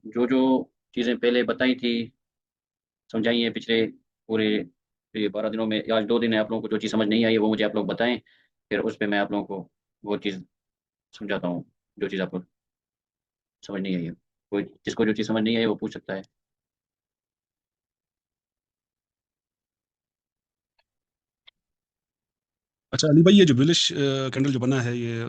जो जो चीज़ें पहले बताई थी, समझाई हैं पिछले पूरे ये 12 दिनों में, आज 2 दिन है, आप लोगों को जो चीज़ समझ नहीं आई है वो मुझे आप लोग बताएं, फिर उस पर मैं आप लोगों को वो चीज़ समझाता हूँ, जो चीज़ आपको समझ नहीं आई है। कोई जिसको जो चीज़ समझ नहीं आई वो पूछ सकता है। अच्छा अली भाई, ये जो बुलिश कैंडल जो बना है ये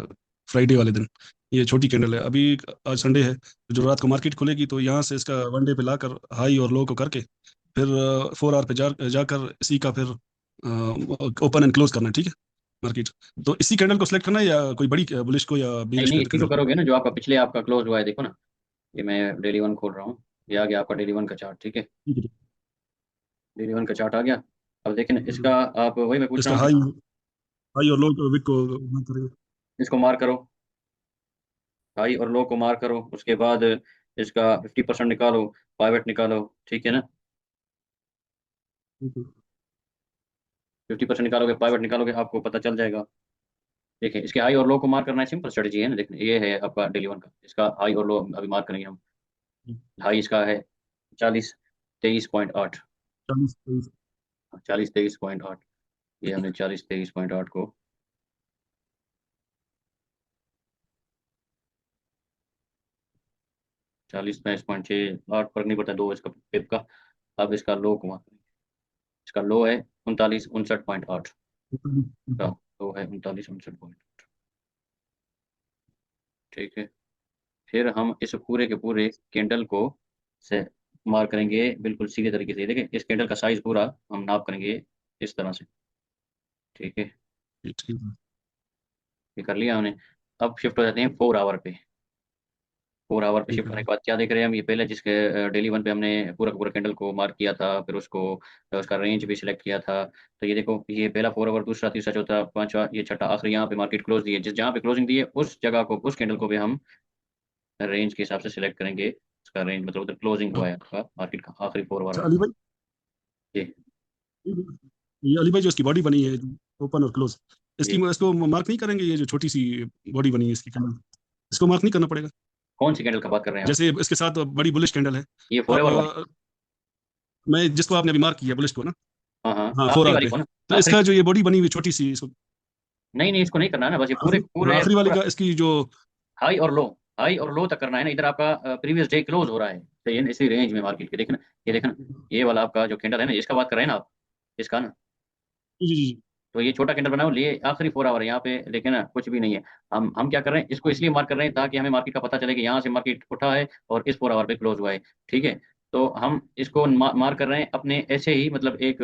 फ्राइडे वाले दिन, ये छोटी कैंडल है अभी। आज संडे है, तो जो रात को मार्केट खुलेगी तो यहाँ से इसका वन डे पे लाकर हाई और लो को करके फिर 4 आवर पे जाकर इसी का फिर ओपन एंड क्लोज करना है, ठीक है मार्केट। तो इसी कैंडल को सिलेक्ट करना है या कोई बड़ी बुलिश को या नहीं बियरिश नहीं, इसी को कैंडल को? करोगे ना जो आपका पिछले आपका क्लोज हुआ है, देखो ना, ये मैं डेली वन खोल रहा हूँ, ये आ गया आपका डेली वन का चार्ट, ठीक है। ठीक है, डेली वन का चार्ट आ गया। अब देखें ना ठीक इसका, है। आप वही मैं पूछ रहा इसका हूँ कि हाई हाई और लो को विक को mark करेंगे। इसको मार्क करो, हाई और लो को मार्क करो, उसके बाद इसका 50% निकालो, पाइवट निकालो, ठीक है ना। ठीक है। 50% निकालोगे, पाइवट निकालोगे, आपको पता चल जाएगा। देखिए इसके हाई और लो को मार्क करना है, सिंपल स्ट्रेटजी है ना। देखिए ये है आपका डेली वन का, इसका हाई और लो अभी मार्क करेंगे हम। हाई इसका है 40 23.8, 40 23। 40 23.8, ये हमने 40 23.8 को 40 23.6, 8 फर्क नहीं पड़ता, दो इसका पिप का। अब इसका लो को मार्क करेंगे, इसका लो है 39 59.8 का, लो है 39 59.8, ठीक है। फिर हम इस पूरे के पूरे कैंडल को से मार्क करेंगे बिल्कुल सीधे तरीके से। देखिए इस कैंडल का साइज पूरा हम नाप करेंगे इस तरह से, ठीक है। ठीक है। ये कर लिया हमने। अब शिफ्ट हो जाते हैं 4 आवर पे। 4 आवर पे ठीक शिफ्ट है होने भाई। के बाद क्या देख रहे हैं हम, ये पहले जिसके डेली वन पे हमने पूरा का पूरा कैंडल को मार्क किया था, फिर उसको उसका रेंज भी सिलेक्ट किया था। तो ये देखो, ये पहला 4 आवर, दूसरा, तीसरा, चौथा, पांचवा, ये छठा, आखिरी यहाँ पे मार्केट क्लोज दी है। जिस जहाँ पे क्लोजिंग दी है उस जगह को, उस कैंडल को भी हम रेंज के हिसाब से सिलेक्ट करेंगे। उसका रेंज मतलब उधर क्लोजिंग हुआ है आपका मार्केट का, आखिरी 4 आवर अच्छा में। अली भाई, जी। ये अली भाई जो इसकी बॉडी बनी है ओपन और क्लोज, इसकी जी। इसको मार्क नहीं करेंगे? ये जो छोटी सी बॉडी बनी है इसकी कैंडल, इसको मार्क नहीं करना पड़ेगा? कौन सी कैंडल का बात कर रहे हैं आप? जैसे इसके साथ बड़ी बुलिश कैंडल है। ये फोर अब एवर वाली? मैं जिसको आपने अभी मार्क किया बुलिश को ना, हाँ हाँ, हाँ फोर आखिरी आवर वाली पे, को ना। तो आखिरी, इसका जो ये बॉडी बनी हुई छोटी सी इसको, नहीं नहीं, इसको नहीं करना है ना, बस ये पूरे आखिरी, हाँ, पूरे आखिरी वाली पूरा का इसकी जो, हाई और लो, हाई और लो तक करना है ना। इधर आपका प्रीवियस डे क्लोज हो रहा है, तो ये इसी रेंज में मार्केट के देखना। ये देखना, ये वाला आपका जो कैंडल है ना, इसका बात कर रहे हैं ना आप, इसका ना। जी जी जी। तो ये छोटा कैंडल बनाओ, लिए आखिरी 4 आवर यहाँ पे, लेकिन ना कुछ भी नहीं है। हम क्या कर रहे हैं, इसको इसलिए मार्क कर रहे हैं ताकि हमें मार्केट का पता चले कि यहाँ से मार्केट उठा है और इस 4 आवर पे क्लोज हुआ है, ठीक है। तो हम इसको मार्क कर रहे हैं अपने ऐसे ही, मतलब एक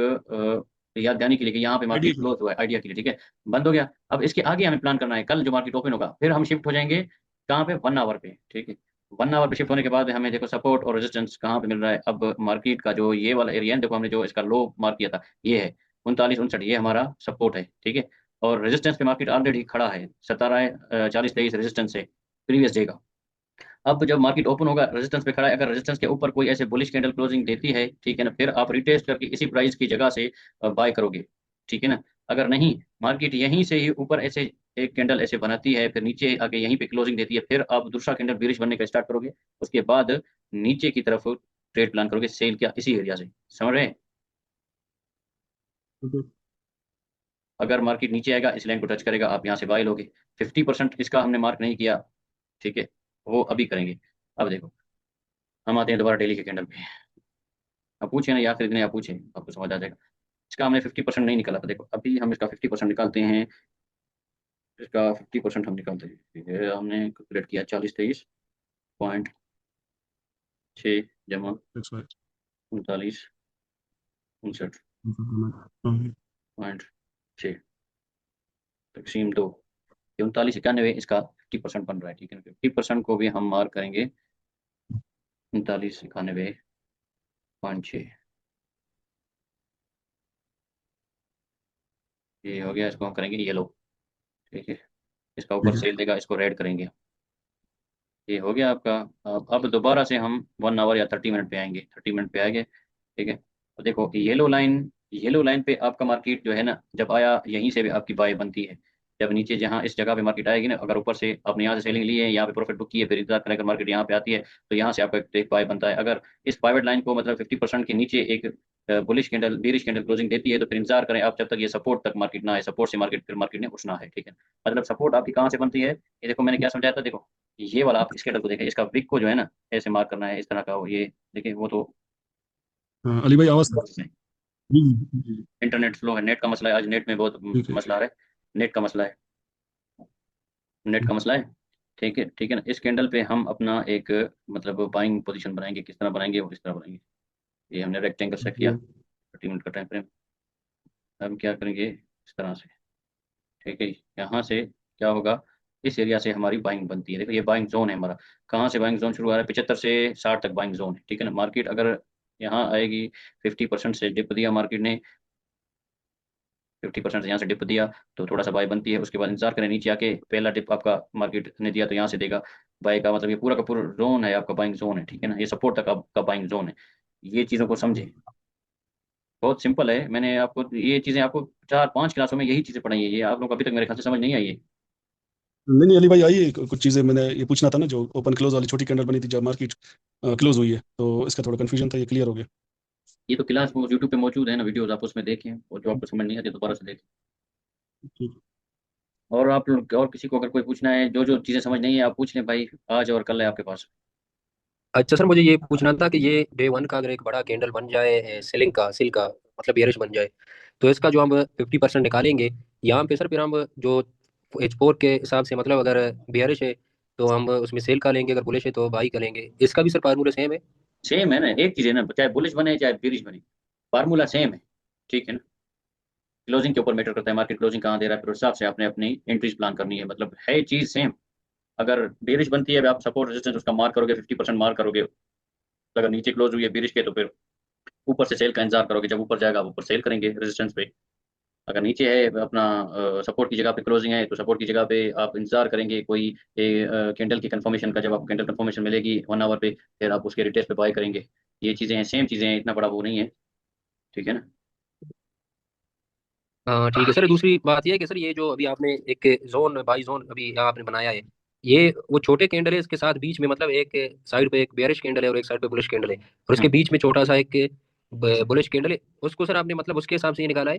याद दहानी के लिए कि यहाँ पे आइडिया मार्केट की। क्लोज हुआ है, आइडिया के लिए, ठीक है। बंद हो गया। अब इसके आगे हमें प्लान करना है, कल जो मार्केट ओपन होगा, फिर हम शिफ्ट हो जाएंगे कहाँ पे, 1 आवर पे, ठीक है। 1 आवर पे शिफ्ट होने के बाद हमें देखो सपोर्ट और रेजिस्टेंस कहाँ पे मिल रहा है। अब मार्केट का जो ये वाला एरिया है, देखो हमने जो इसका लो मार्क किया था, ये है 39 59, ये हमारा सपोर्ट है, ठीक है। और रेजिस्टेंस पे मार्केट ऑलरेडी खड़ा है, 17 40 23 रेजिस्टेंस है प्रीवियस डे का। अब जब मार्केट ओपन होगा रेजिस्टेंस पे खड़ा है, अगर रेजिस्टेंस के ऊपर कोई ऐसे बुलिश कैंडल क्लोजिंग देती है, ठीक है ना, फिर आप रिटेस्ट करके इसी प्राइस की जगह से बाय करोगे, ठीक है ना। अगर नहीं, मार्केट यहीं से ही ऊपर ऐसे एक कैंडल ऐसे बनाती है, फिर नीचे आके यहीं पे क्लोजिंग देती है, फिर आप दूसरा कैंडल बेरिश बनने का स्टार्ट करोगे। उसके बाद नीचे की तरफ ट्रेड प्लान करोगे, सेल क्या इसी एरिया से, समझ रहे हैं। अगर मार्केट नीचे आएगा, इस लाइन को टच करेगा, आप यहाँ से बाय लोगे। 50% इसका हमने मार्क नहीं किया, ठीक है, वो अभी करेंगे। अब देखो, हम आते हैं दोबारा डेली के कैंडल पे। अब पूछे ना, या खरीदने या पूछे, आपको समझ आ जाएगा। इसका हमने 50% नहीं निकाला था, देखो अभी हम इसका 50% निकालते हैं। इसका 50% हम निकालते हैं, ठीक है। हमने कैलकुलेट किया 40 23.6 जमा That's right. 39 59.6 तकसीम 2, 39 91, इसका 50% बन रहा है, ठीक है। 50% को भी हम मार्क करेंगे 39 91.6। ये हो गया, इसको हम करेंगे येलो, ठीक है। इसका ऊपर ठीक है। सेल देगा, इसको रेड करेंगे। ये हो गया आपका। अब दोबारा से हम 1 आवर या 30 मिनट पे आएंगे, 30 मिनट पे आएंगे, ठीक है। तो देखो येलो लाइन, येलो लाइन पे आपका मार्केट जो है ना, जब आया यहीं से भी आपकी बाय बनती है। जब नीचे जहाँ इस जगह पे मार्केट आएगी ना, अगर ऊपर से आपने यहाँ से सेलिंग ली है, यहाँ पे प्रॉफिट बुक की है, फिर इंतजार करें, अगर मार्केट यहाँ पे आती है तो यहाँ से आपका एक पाई बनता है। अगर इस पाइवेट लाइन को मतलब 50% के नीचे एक bullish candle bearish candle closing देती है, तो फिर इंतजार करें आप जब तक ये सपोर्ट तक मार्केट ना आए, सपोर्ट से मार्केट फिर मार्केट ने उठना है, ठीक है। मतलब सपोर्ट आपकी कहाँ से बनती है, ये देखो मैंने क्या समझाया था, देखो ये वाला आप इस कैंडल को देखें, इसका विक को जो है ना ऐसे मार्क करना है इस तरह का, ये देखिए वो तो हाँ, अली भाई आवाज। जी जी जी, इंटरनेट स्लो है, नेट का मसला है, आज नेट में बहुत ठीक है। मसला आ रहा है, नेट का मसला है, नेट का मसला है। ठीक है, ठीक है ना। इस कैंडल पे हम अपना एक मतलब बाइंग पोजीशन बनाएंगे, किस तरह बनाएंगे वो इस तरह बनाएंगे। ये हमने रेक्टेंगल सेट किया, जी 30 मिनट का टाइम फ्रेम। हम क्या करेंगे इस तरह से, ठीक है। यहाँ से क्या होगा, इस एरिया से हमारी बाइंग बनती है, देखो ये बाइंग जोन है हमारा। कहाँ से बाइंग जोन शुरू हो रहा है, 75 से 60 तक बाइंग जोन है, ठीक है ना। मार्केट अगर यहाँ आएगी, 50% से डिप दिया मार्केट ने, 50% से यहाँ से डिप दिया तो थोड़ा सा बाय बनती है, उसके बाद इंतजार करें नीचे आके, पहला डिप आपका मार्केट ने दिया तो यहाँ से देगा बाय का, मतलब ये पूरा का पूरा जोन है आपका बाइंग जोन है, ठीक है ना। ये सपोर्ट तक आपका बाइंग जोन है। ये चीज़ों को समझे, बहुत सिंपल है। मैंने आपको ये चीज़ें आपको 4-5 क्लासों में यही चीज़ें पढ़ाई है, ये आप लोग अभी तक मेरे ख्याल से समझ नहीं आई है। नहीं नहीं, अली भाई आइए, कुछ चीज़ें मैंने ये पूछना था ना, जो ओपन क्लोज वाली छोटी कैंडल बनी थी जब मार्केट क्लोज हुई है, तो इसका थोड़ा कंफ्यूजन था, ये क्लियर हो गया। ये तो क्लास वो यूट्यूब पे मौजूद है ना, वीडियोज आप उसमें देखें, और जो आपको समझ नहीं आती दोबारा से देखें। ठीक और आप लोग और किसी को अगर कोई पूछना है, जो जो चीज़ें समझ नहीं है आप पूछ लें भाई, आज और कल है आपके पास। अच्छा सर, मुझे ये पूछना था कि ये डे वन का अगर एक बड़ा कैंडल बन जाए सेलिंग का सिल का मतलब बेयरिश बन जाए, तो इसका जो हम 50% निकालेंगे यहाँ पे सर, फिर हम जो H4 के हिसाब से मतलब अगर बेयरिश है तो हम उसमें सेल का लेंगे, अगर बुलिश है तो बाई करेंगे। इसका भी सर फार्मूला सेम है? सेम है ना, एक चीज़ है ना, चाहे बुलिश बने चाहे बेरिश बने, फार्मूला सेम है, ठीक है ना। क्लोजिंग के ऊपर मैटर करता है, मार्केट क्लोजिंग कहाँ दे रहा है, फिर उस हिसाब से आपने अपनी एंट्रीज प्लान करनी है, मतलब है चीज़ सेम। अगर बेरिश बनती है, आप सपोर्ट रेजिस्टेंस उसका मार्क करोगे, 50% मार्क करोगे। अगर नीचे क्लोज हुई है बेरिश के, तो फिर ऊपर से सेल का इंतजार करोगे, जब ऊपर जाएगा आप ऊपर सेल करेंगे रेजिस्टेंस पे। अगर नीचे है अपना सपोर्ट की जगह पे क्लोजिंग है, तो सपोर्ट की जगह पे आप इंतजार करेंगे कोई कैंडल की कंफर्मेशन का, जब आपको कैंडल कंफर्मेशन मिलेगी 1 आवर पे, फिर आप उसके रिटेस्ट पे बाय करेंगे। ये चीज़ें हैं, सेम चीज़ें हैं, इतना बड़ा वो नहीं है, ठीक है ना। हाँ ठीक है सर। दूसरी बात यह है कि सर, ये जो अभी आपने एक जोन बाई जोन अभी यहाँ आपने बनाया है, ये वो छोटे कैंडल है, इसके साथ बीच में मतलब एक साइड पे एक बेयरिश कैंडल है और एक साइड पे बुलिश कैंडल है, और इसके हम्म। बीच में छोटा सा एक बुलिश कैंडल है, उसको सर आपने मतलब उसके हिसाब से ये निकाला है?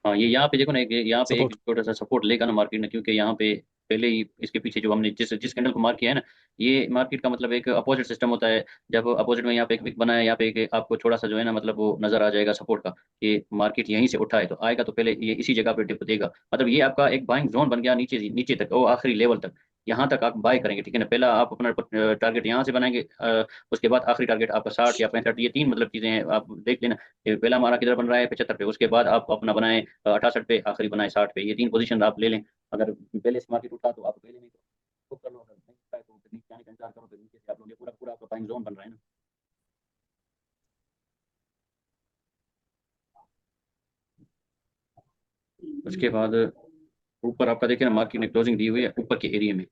हाँ, ये यहाँ पे देखो ना, यहाँ पे एक सपोर्ट। छोटा सा सपोर्ट लेगा ना मार्केट ने, क्योंकि यहाँ पे पहले ही इसके पीछे जो हमने जिस जिस कैंडल को मार्क किया है ना, ये मार्केट का मतलब एक अपोजिट सिस्टम होता है। जब अपोजिट में यहाँ पे एक विक बना है, यहाँ पे एक आपको थोड़ा सा जो है ना, मतलब वो नजर आ जाएगा सपोर्ट का, कि मार्केट यहीं से उठा है तो आएगा, तो पहले ये इसी जगह पे टिप देगा, मतलब ये आपका एक बाइंग जोन बन गया, नीचे नीचे तक वो आखिरी लेवल तक, यहाँ तक आप बाय करेंगे, ठीक है ना। पहला आप अपना टारगेट यहाँ से बनाएंगे, उसके बाद आखिरी टारगेट आपका 60 या 65, ये तीन मतलब चीजें हैं, आप देख लेना। ये पहला हमारा किधर बन रहा है, 75 पे, उसके बाद आप अपना बनाए 68 पे, आखिरी बनाए 60 पे, ये तीन पोजीशन आप ले लें। अगर पहले से मार्केट उठा तो आप पहले, नहीं तो बुक कर लो, अगर नहीं उठा है तो फिर नीचे आने का इंतजार करो, फिर नीचे से आप लोग, ये पूरा पूरा आपका टाइम जोन बन रहा है ना। उसके बाद ऊपर आपका देखिए ना, मार्केट ने क्लोजिंग दी हुई है ऊपर के एरिया में,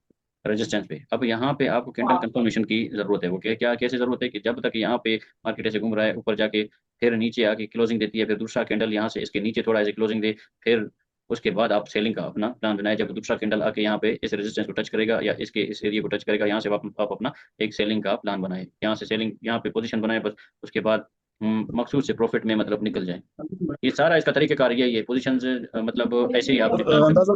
रेजिस्टेंस पे। अब यहाँ पे आपको कैंडल कंफर्मेशन की जरूरत है, वो क्या क्या कैसे जरूरत है, कि जब तक यहाँ पे मार्केट ऐसे घूम रहा है ऊपर जाके, फिर नीचे आके क्लोजिंग देती है, फिर दूसरा कैंडल यहाँ से इसके नीचे थोड़ा ऐसे क्लोजिंग दे, फिर उसके बाद आप सेलिंग का अपना प्लान बनाए। जब दूसरा कैंडल आके यहाँ पे इस रेजिस्टेंस को टच करेगा या इसके इस एरिया को टच करेगा, यहाँ से आप अपना एक सेलिंग का प्लान बनाए, यहाँ से सेलिंग यहाँ पे पोजीशन बनाए बस। उसके बाद मकसूद से प्रॉफिट में मतलब निकल जाए। ये सारा इसका तरीकेकार यही है, पोजीशन मतलब ऐसे ही आपने और प्लान करना।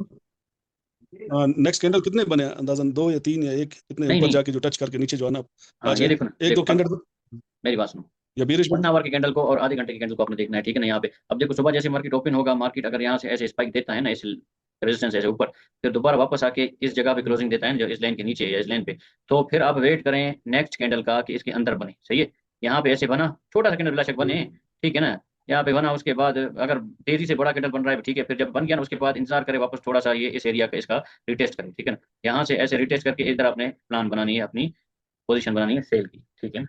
अंदाजन नेक्स्ट कैंडल कितने बने हैं? अंदाजन दो या तीन या एक, कितने नहीं ऊपर नहीं, जाके जो टच करके नीचे जो है ना आ हाँ ये जाए? देखो ना, एक दो देखो अब कैंडल मेरी बात सुनो। या बीरिश में? 1 आवर के कैंडल को और आधे घंटे के कैंडल को आपने देखना है, ठीक है ना। यहाँ पे अब देखो, सुबह जैसे मार्केट ओपन होगा, मार्केट अगर यहाँ से ऐसे स्पाइक देता है ना, इस रेजिस्टेंस ऐसे ऊपर, फिर दोबारा वापस आके इस जगह पे क्लोजिंग देता है ना, जो इस लाइन के नीचे है या इस लाइन पे, तो फिर आप वेट करें नेक्स्ट कैंडल का कि इसके अंदर बने, सही है। यहाँ पे ऐसे बना, छोटा सा कैंडल बेशक बने, ठीक है ना। यहाँ पे बना, उसके बाद अगर तेजी से बड़ा कैंडल बन रहा है, ठीक है, फिर जब बन गया ना, उसके बाद इंतजार करें वापस थोड़ा सा, ये इस एरिया का इसका रिटेस्ट करें, ठीक है ना। यहाँ से ऐसे रिटेस्ट करके इधर आपने प्लान बनानी है, अपनी पोजीशन बनानी है सेल की, ठीक है ना।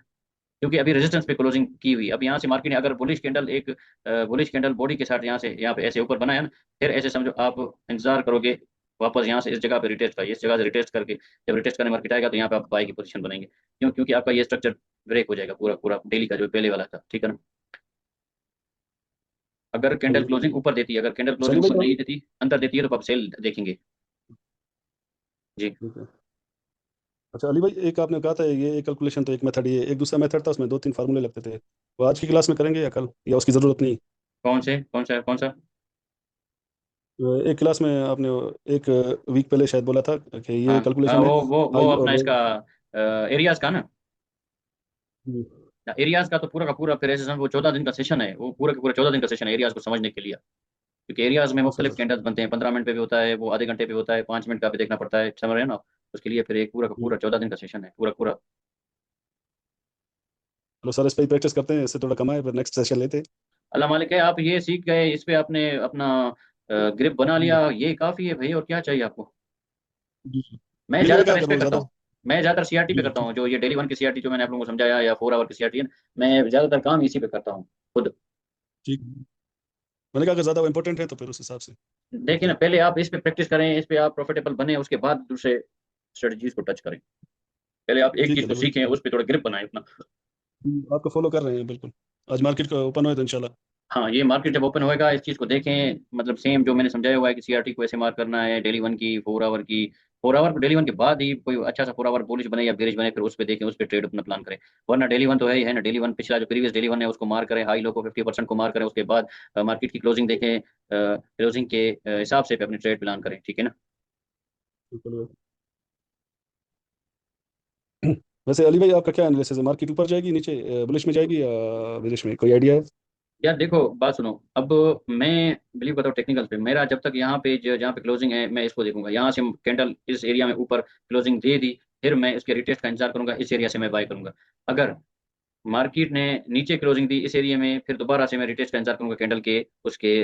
क्योंकि अभी रेजिस्टेंस पे क्लोजिंग की हुई, अब यहाँ से मार्केट ने अगर बुलिश कैंडल एक बुलिश कैंडल बॉडी के साथ यहाँ पे ऐसे ऊपर बनाया ना, फिर ऐसे समझो आप इंतजार करोगे वापस यहाँ से इस जगह पे रिटेस्ट का, इस जगह से रिटेस्ट करके जब रिटेस्ट करने मार्केट आएगा, तो यहाँ पे आप बाई की पोजीशन बनाएंगे। क्यों, क्योंकि आपका ये स्ट्रक्चर ब्रेक हो जाएगा पूरा पूरा डेली का जो पहले वाला था, ठीक है ना। अगर कैंडल क्लोजिंग ऊपर देती है, अगर कैंडल चलिए क्लोजिंग ऊपर भाई। नहीं देती, अंदर देती है, तो आप सेल देखेंगे। जी। ठीक है। अच्छा अली भाई, एक आपने कहा था ये एक कैलकुलेशन तो एक मेथड, ये एक दूसरा मेथड था, उसमें दो तीन फार्मूले लगते थे, वो आज की क्लास में करेंगे या कल, या उसकी ज़रूरत नहीं? कौन सा? एक क्लास में आपने एक वीक पहले शायद बोला था कि ये हाँ कैलकुलेशन है वो हाई और अपना लो। इसका एरियाज का ना। हम्म, एरियाज का तो पूरा का पूरा फिर ऐसे वो 14 दिन का सेशन है, वो पूरा का पूरा 14 दिन का सेशन है एरियाज को समझने के लिए। क्योंकि एरियाज में अच्छा मुख्तलिफ अच्छा। कैंडल्स बनते हैं, 15 मिनट पे भी होता है, वो आधे घंटे पे होता है, 5 मिनट का भी देखना पड़ता है, समझ रहे हैं ना। उसके लिए फिर एक पूरा का हम्म, पूरा 14 दिन का सेशन है पूरा पूरा। चलो सर, इस पर ही प्रैक्टिस करते हैं, इससे थोड़ा कमाए, फिर नेक्स्ट सेशन लेते हैं। अल्लाह मालिक है, आप ये सीख गए, इस पे आपने अपना ग्रिप बना लिया, हम्म, ये काफ़ी है भाई, और क्या चाहिए आपको। जी जी। मैं अली भाई मैं ज़्यादातर क्या इस पे करूँ करता ज़्यादा? हूँ। मैं ज़्यादातर सीआरटी पे जी जी करता ठीक। हूँ, जो ये डेली वन की सीआरटी जो मैंने आप लोगों को समझाया, या 4 आवर की सीआरटी है ना, मैं ज़्यादातर काम इसी पे करता हूँ खुद। ठीक। मैंने कहा अगर ज़्यादा इम्पोर्टेंट है तो फिर उस हिसाब से देखिए करते ना, हैं। पहले आप इस पे प्रैक्टिस करें, इस पे आप प्रॉफिटेबल बने, उसके बाद दूसरे स्ट्रेटजीज को टच करें। पहले आप एक ठीक चीज़ है को अली भाई। सीखें, उस पर थोड़ा ग्रिप बनाएं अपना। आपको फॉलो कर रहे हैं बिल्कुल। आज मार्केट का ओपन हो तो इंशाल्लाह। हाँ, ये मार्केट जब ओपन होएगा इस चीज़ को देखें, मतलब सेम जो मैंने समझाया हुआ है कि सीआरटी को ऐसे मार्क करना है, डेली वन की, 4 आवर की। 4 आवर को डेली वन के बाद ही कोई अच्छा सा 4 आवर बुलिश बने या बेरिश बने, फिर उस पर देखें, उस पर ट्रेड अपना प्लान करें। वरना डेली वन तो है ही है ना, डेली वन पिछला जो प्रीवियस डेली वन है उसको मार्क करें, हाई लो को 50% को मार्क करें, उसके बाद मार्केट की क्लोजिंग देखें, क्लोजिंग के हिसाब से अपनी ट्रेड प्लान करें, ठीक है ना। बिल्कुल भाई। वैसे अली भाई आपका क्या एनालिसिस है, मार्केट ऊपर जाएगी नीचे, बुलिश में जाएगी या विदेश में, कोई आइडिया है? यार देखो, बात सुनो। अब मैं बिलीव करता हूँ टेक्निकल पे, मेरा जब तक यहाँ पे जहाँ पे क्लोजिंग है मैं इसको देखूंगा, यहाँ से कैंडल इस एरिया में ऊपर क्लोजिंग दे दी, फिर मैं इसके रिटेस्ट का इंतजार करूंगा, इस एरिया से मैं बाय करूंगा। अगर मार्केट ने नीचे क्लोजिंग दी इस एरिया में, फिर दोबारा से मैं रिटेस्ट का इंतजार करूंगा कैंडल के, उसके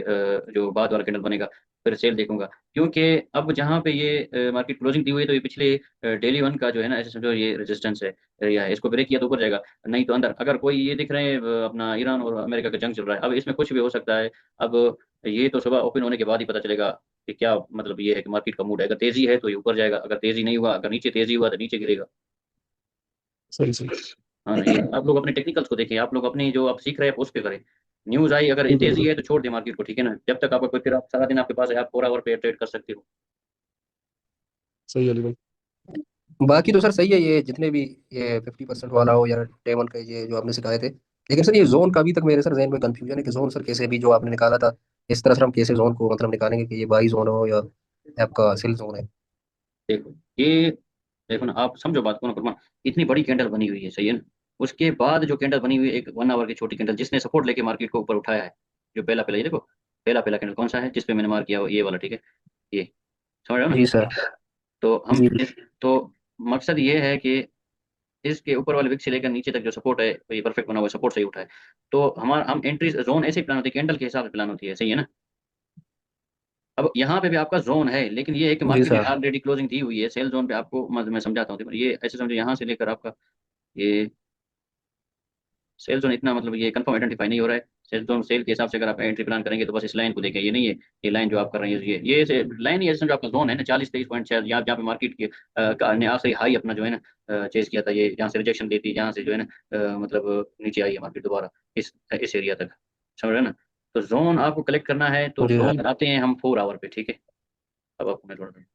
जो बाद वाला कैंडल बनेगा, फिर सेल देखूंगा। क्योंकि अब जहां पे ये मार्केट क्लोजिंग दी हुई है, तो ये पिछले डेली वन का जो है ना, ऐसे समझो ये रेजिस्टेंस है एरिया है, इसको ब्रेक किया तो ऊपर जाएगा, नहीं तो अंदर। अगर कोई ये दिख रहे हैं अपना ईरान और अमेरिका का जंग चल रहा है, अब इसमें कुछ भी हो सकता है। अब ये तो सुबह ओपन होने के बाद ही पता चलेगा कि क्या मतलब ये है कि मार्केट का मूड है, अगर तेजी है तो ये ऊपर जाएगा, अगर तेजी नहीं हुआ, अगर नीचे तेजी हुआ तो नीचे गिरेगा। सही सही। हाँ ना, ये आप लोग अपने टेक्निकल्स को देखें, आप लोग अपनी जो आप सीख रहे हैं उस पे करें। न्यूज आई, अगर ये बिल्कुल तेजी बिल्कुल। है तो छोड़ दे मार्केट को, ठीक है ना, जब तक आपका कोई, फिर आप सारा दिन आपके पास है, आप 4 आवर पे ट्रेड कर सकते हो। सही है अली भाई। बाकी तो सर सही है, ये जितने भी ये 50% वाला हो या डे 1 का ये जो आपने सिखाए थे। लेकिन सर ये जोन का अभी तक मेरे सर जहन में कंफ्यूजन है कि जोन सर कैसे भी जो आपने निकाला था, इस तरह से हम कैसे जोन को मतलब निकालेंगे कि ये बाई जोन हो या आपका सेल जोन है। देखो ये, देखो ना, आप समझो बात को ना कुरमा, इतनी बड़ी कैंडल बनी हुई है, सही है ना। उसके बाद जो कैंडल बनी हुई है, एक 1 आवर की छोटी कैंडल, जिसने सपोर्ट लेके मार्केट को ऊपर उठाया है, जो पहला पहला, ये देखो, पहला पहला कैंडल कौन सा है जिसपे मैंने मार्क किया हो, ये वाला, ठीक है। ये समझ रहे हो ना। जी सर। तो हम जी तो मकसद ये है कि इसके ऊपर वाले विक से लेकर नीचे तक जो सपोर्ट है, ये परफेक्ट बना हुआ सपोर्ट सही उठा है। तो हमारा हम एंट्री जोन ऐसे ही प्लान होती है, कैंडल के हिसाब से प्लान होती है, सही है ना। अब यहाँ पे भी आपका जोन है, लेकिन ये है कि जी मार्केट ने सर। ऑलरेडी क्लोजिंग दी हुई है सेल जोन पे आपको, मैं समझाता हूँ, ये ऐसे समझो, यहाँ से लेकर आपका ये सेल जोन इतना, मतलब ये कंफर्म आइडेंटिफाई नहीं हो रहा है। सेल जोन सेल के हिसाब से अगर आप एंट्री प्लान करेंगे तो बस इस लाइन को देखें, ये नहीं है। ये लाइन जो आप कर रहे हैं, ये लाइन ही ऐसे समझो आपका जोन है ना, 40-23.6, यहाँ जहाँ पे मार्केट की ने आखिरी हाई अपना जो है ना चेज किया था, ये जहाँ से रिजेक्शन दी थी, जहाँ से जो है ना मतलब नीचे आई है मार्केट दोबारा, इस एरिया तक, समझ रहे हैं ना। तो जोन आपको कलेक्ट करना है, तो जी जोन सर। आते हैं हम 4 आवर पे, ठीक है। अब आपको मैं थोड़ा सा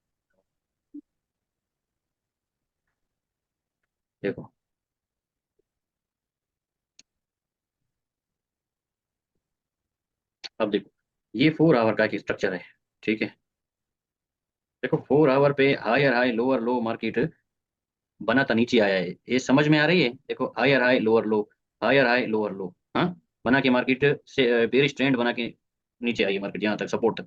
देखो, अब देखो, ये 4 आवर का एक स्ट्रक्चर है, ठीक है। देखो 4 आवर पे higher high lower low market बना था, नीचे आया है, ये समझ में आ रही है। देखो higher high lower low, higher high lower low, हाँ, बना के मार्केट से बेरिश ट्रेंड बना के नीचे आई है मार्केट, यहाँ तक सपोर्ट तक,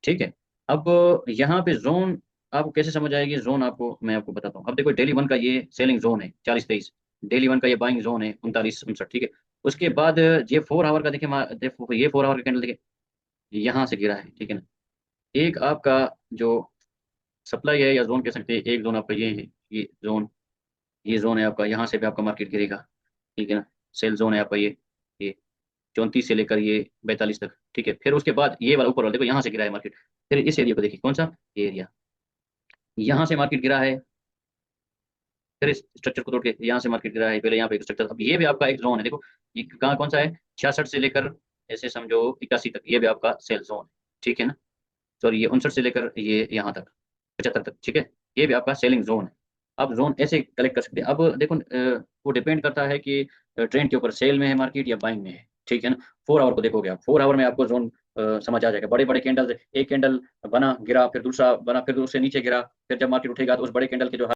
ठीक है। अब यहाँ पे जोन आपको कैसे समझ आएगी, जोन आपको मैं आपको बताता हूँ। अब देखो डेली वन का ये सेलिंग जोन है 40-23, डेली वन का ये बाइंग जोन है 39-59, ठीक है। उसके बाद ये 4 आवर का देखे, देखो ये 4 आवर का कैंडल देखे, यहाँ से गिरा है, ठीक है ना। एक आपका जो सप्लाई है या जोन कह सकते हैं, एक जोन आपका ये है, ये जोन है आपका, यहाँ से भी आपका मार्केट गिरेगा, ठीक है ना। सेल जोन है आपका ये 34 से लेकर ये 42 तक, ठीक है। फिर उसके बाद ये वाला ऊपर वाला देखो, यहाँ से गिरा है मार्केट। फिर इस एरिया को देखिए, कौन सा, ये एरिया, यहाँ से मार्केट गिरा है। फिर इस स्ट्रक्चर को तोड़ के यहाँ से मार्केट गिरा है, पहले यहाँ पे एक स्ट्रक्चर, अब ये भी आपका एक जोन है, देखो ये कहाँ कौन सा है, 66 से लेकर ऐसे समझो 81 तक, ये भी आपका सेल जोन है, ठीक है ना। सॉरी, ये 59 से लेकर ये यहाँ तक 75 तक, ठीक है। ये भी आपका सेलिंग जोन है। आप जोन ऐसे कलेक्ट कर सकते हैं। अब देखो वो डिपेंड करता है कि ट्रेंड के ऊपर, सेल में है मार्केट या बाइंग में है, ठीक है ना। 4 आवर को देखोगे आप, 4 आवर में आपको जोन समझ आ जाएगा। बड़े बड़े कैंडल, एक कैंडल बना गिरा, फिर दूसरा बना, फिर उससे नीचे गिरा, फिर जब मार्केट उठेगा तो उस बड़े कैंडल के जो